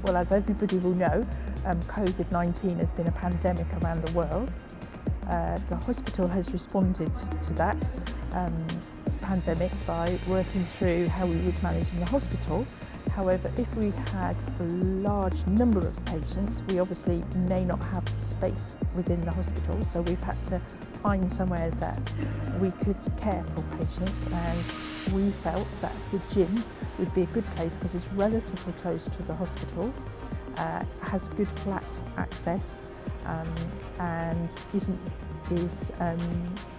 Well, as everybody will know, COVID-19 has been a pandemic around the world. The hospital has responded to that pandemic by working through how we would manage in the hospital. However, if we had a large number of patients, we obviously may not have space within the hospital, so we've had to find somewhere that we could care for patients, and we felt that the gym would be a good place because it's relatively close to the hospital, has good flat access, and is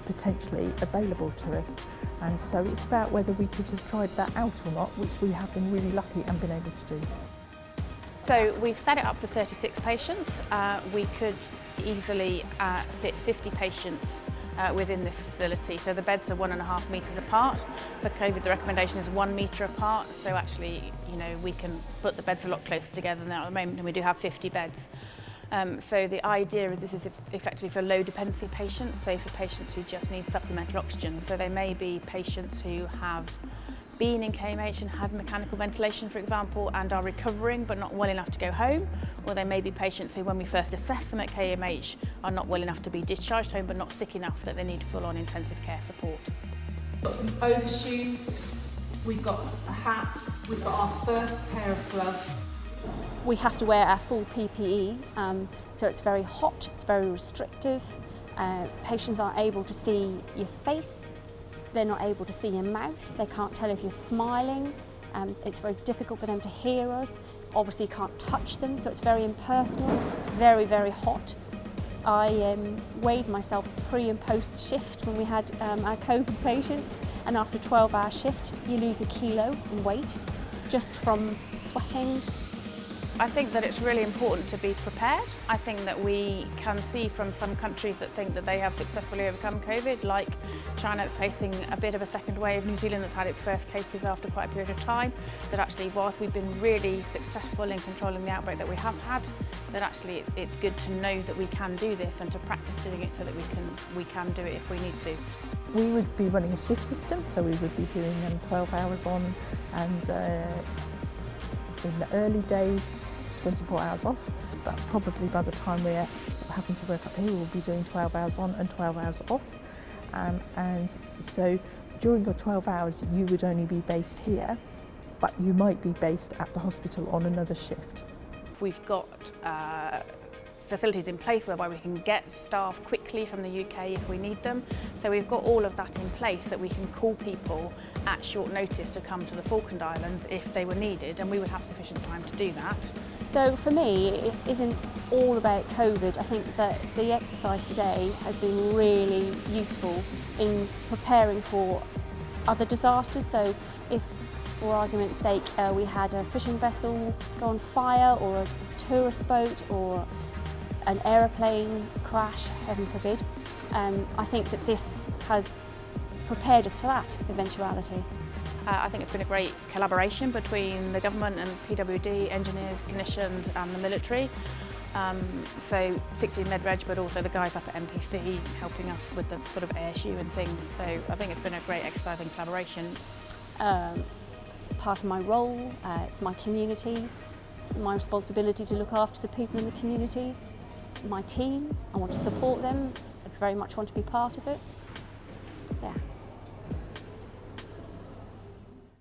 potentially available to us. And so it's about whether we could have tried that out or not, which we have been really lucky and been able to do. So we've set it up for 36 patients. We could easily fit 50 patients within this facility. So the beds are 1.5 metres apart. For COVID, the recommendation is 1 metre apart. So actually, we can put the beds a lot closer together than at the moment, and we do have 50 beds. So the idea of this is effectively for low dependency patients, so for patients who just need supplemental oxygen. So they may be patients who have been in KMH and had mechanical ventilation, for example, and are recovering but not well enough to go home. Or they may be patients who, when we first assess them at KMH, are not well enough to be discharged home but not sick enough that they need full-on intensive care support. We've got some overshoes, we've got a hat, we've got our first pair of gloves. We have to wear our full PPE, so it's very hot, it's very restrictive. Patients aren't able to see your face, they're not able to see your mouth, they can't tell if you're smiling. It's very difficult for them to hear us. Obviously you can't touch them, so it's very impersonal. It's very, very hot. I weighed myself pre and post shift when we had our COVID patients, and after a 12-hour shift you lose 1 kilo in weight just from sweating. I think that it's really important to be prepared. I think that we can see from some countries that think that they have successfully overcome COVID, like China that's facing a bit of a second wave, New Zealand that's had its first cases after quite a period of time, that actually whilst we've been really successful in controlling the outbreak that we have had, that actually it's good to know that we can do this and to practice doing it so that we can do it if we need to. We would be running a shift system, so we would be doing 12 hours on, and in the early days 24 hours off, but probably by the time we're having to work up here we'll be doing 12 hours on and 12 hours off, and so during your 12 hours you would only be based here, but you might be based at the hospital on another shift. We've got facilities in place whereby we can get staff quickly from the UK if we need them. So we've got all of that in place that we can call people at short notice to come to the Falkland Islands if they were needed, and we would have sufficient time to do that. So for me, it isn't all about COVID. I think that the exercise today has been really useful in preparing for other disasters. So if, for argument's sake, we had a fishing vessel go on fire, or a tourist boat, or an aeroplane crash, heaven forbid, I think that this has prepared us for that eventuality. I think it's been a great collaboration between the government and PWD, engineers, clinicians and the military. So 16 MedReg, but also the guys up at MPC helping us with the sort of air issue and things. So I think it's been a great exercise in collaboration. It's part of my role, it's my community, it's my responsibility to look after the people in the community. It's my team, I want to support them, I very much want to be part of it. Yeah.